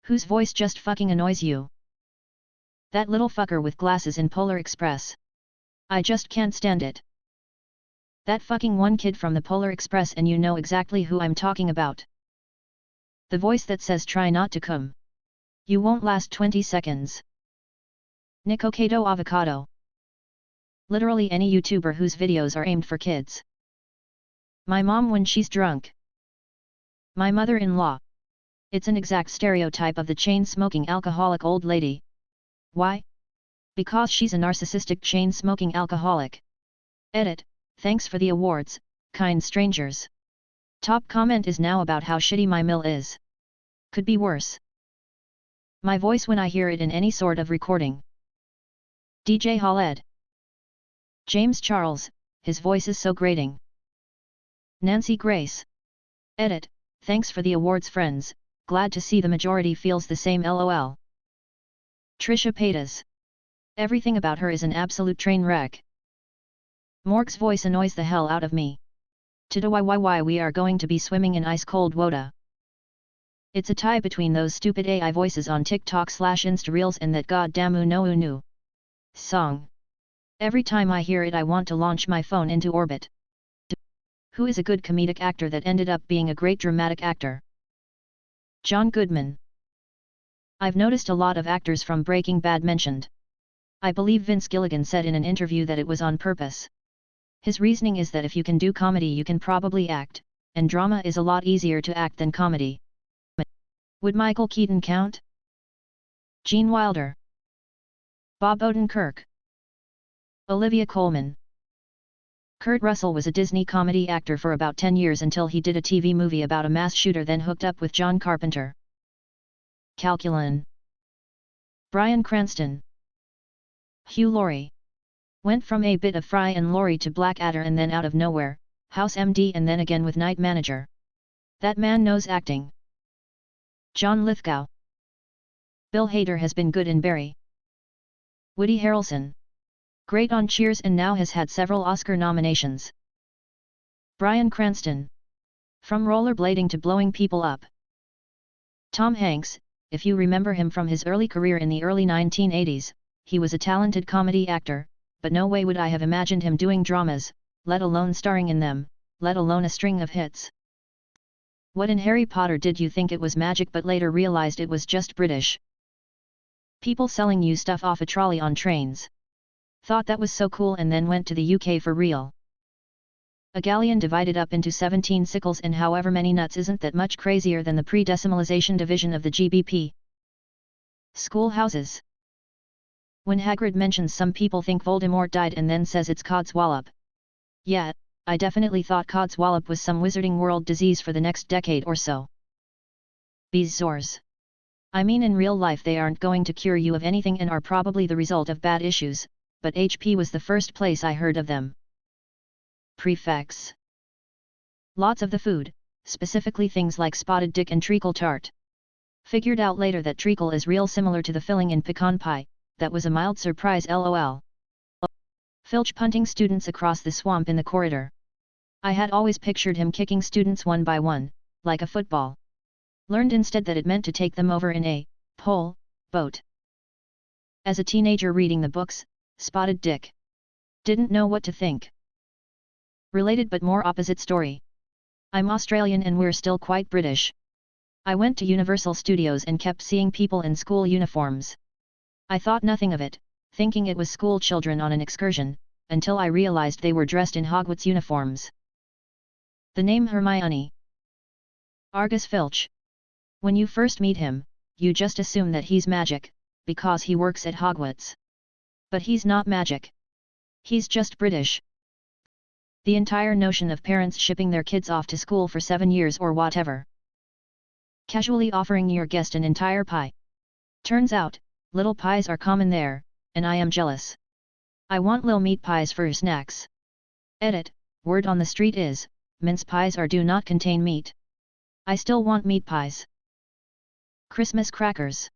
Whose voice just fucking annoys you? That little fucker with glasses in Polar Express. I just can't stand it. That fucking one kid from the Polar Express, and you know exactly who I'm talking about. The voice that says try not to come. You won't last 20 seconds. Nicocado Avocado. Literally any YouTuber whose videos are aimed for kids. My mom when she's drunk. My mother-in-law. It's an exact stereotype of the chain-smoking alcoholic old lady. Why? Because she's a narcissistic chain-smoking alcoholic. Edit. Thanks for the awards, kind strangers. Top comment is now about how shitty my mill is. Could be worse. My voice when I hear it in any sort of recording. DJ Khaled. James Charles, his voice is so grating. Nancy Grace. Edit. Thanks for the awards, friends, glad to see the majority feels the same lol. Trisha Paytas. Everything about her is an absolute train wreck. Morg's voice annoys the hell out of me. Today we are going to be swimming in ice-cold water. It's a tie between those stupid AI voices on TikTok/Insta Reels and that goddamn Unu song. Every time I hear it I want to launch my phone into orbit. Who is a good comedic actor that ended up being a great dramatic actor? John Goodman. I've noticed a lot of actors from Breaking Bad mentioned. I believe Vince Gilligan said in an interview that it was on purpose. His reasoning is that if you can do comedy you can probably act, and drama is a lot easier to act than comedy. Would Michael Keaton count? Gene Wilder. Bob Odenkirk. Olivia Colman. Kurt Russell was a Disney comedy actor for about 10 years until he did a TV movie about a mass shooter, then hooked up with John Carpenter. Calculin. Bryan Cranston. Hugh Laurie. Went from a bit of Fry and Laurie to Blackadder and then out of nowhere, House MD and then again with Night Manager. That man knows acting. John Lithgow. Bill Hader has been good in Barry. Woody Harrelson. Great on Cheers and now has had several Oscar nominations. Bryan Cranston. From rollerblading to blowing people up. Tom Hanks, if you remember him from his early career in the early 1980s, he was a talented comedy actor, but no way would I have imagined him doing dramas, let alone starring in them, let alone a string of hits. What in Harry Potter did you think it was magic but later realized it was just British? People selling you stuff off a trolley on trains. Thought that was so cool and then went to the UK for real. A galleon divided up into 17 sickles and however many nuts isn't that much crazier than the pre-decimalization division of the GBP. Schoolhouses. When Hagrid mentions some people think Voldemort died and then says it's Codswallop. Yeah, I definitely thought Codswallop was some Wizarding World disease for the next decade or so. Bezoars. I mean in real life they aren't going to cure you of anything and are probably the result of bad issues, but HP was the first place I heard of them. Prefects. Lots of the food, specifically things like spotted dick and treacle tart. Figured out later that treacle is real similar to the filling in pecan pie, that was a mild surprise lol. Filch punting students across the swamp in the corridor. I had always pictured him kicking students one by one, like a football. Learned instead that it meant to take them over in a pole boat. As a teenager reading the books, Spotted Dick. Didn't know what to think. Related but more opposite story. I'm Australian and we're still quite British. I went to Universal Studios and kept seeing people in school uniforms. I thought nothing of it, thinking it was school children on an excursion, until I realized they were dressed in Hogwarts uniforms. The name Hermione. Argus Filch. When you first meet him, you just assume that he's magic, because he works at Hogwarts. But he's not magic. He's just British. The entire notion of parents shipping their kids off to school for 7 years or whatever. Casually offering your guest an entire pie. Turns out, little pies are common there, and I am jealous. I want little meat pies for snacks. Edit, word on the street is, mince pies do not contain meat. I still want meat pies. Christmas crackers.